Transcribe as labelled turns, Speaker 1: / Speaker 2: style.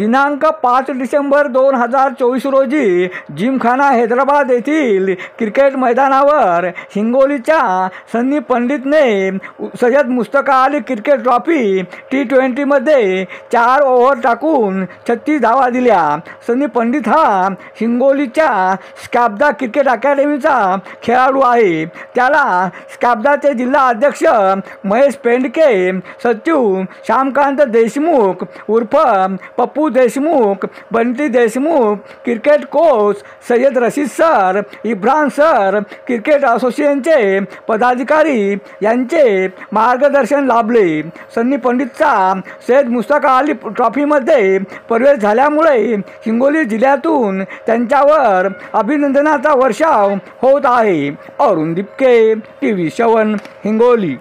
Speaker 1: दिनांक 5 डिसेंबर 2024 रोजी जिमखाना हैदराबाद येथील क्रिकेट मैदानावर हिंगोलीच्या सन्नी पंडितने सय्यद मुश्ताक अली क्रिकेट ट्रॉफी T20मध्ये 4 ओव्हर टाकून 36 धावा दिल्या। सन्नी पंडित हा हिंगोलीच्या स्कॅब्दा क्रिकेट अकॅडमीचा खेळाडू आहे। त्याला स्कॅब्दाचे जिल्हा अध्यक्ष महेश पेंडके, सचिव श्यामकांत देशमुख उर्फ Pappu Deshmukh, Bunty Deshmukh, cricket coach Sayyad Rashid sir, Ibran sir, cricket असोसिएशनचे पदाधिकारी यांचे मार्गदर्शन लाभले। सन्नी पंडितचा सय्यद मुश्ताक अली ट्रॉफीमध्ये प्रवेश झाल्यामुळे हिंगोली जिल्ह्यातून त्यांच्यावर अभिनंदनाचा वर्षाव होत आहे। अरुण दिपके, TV7 हिंगोली।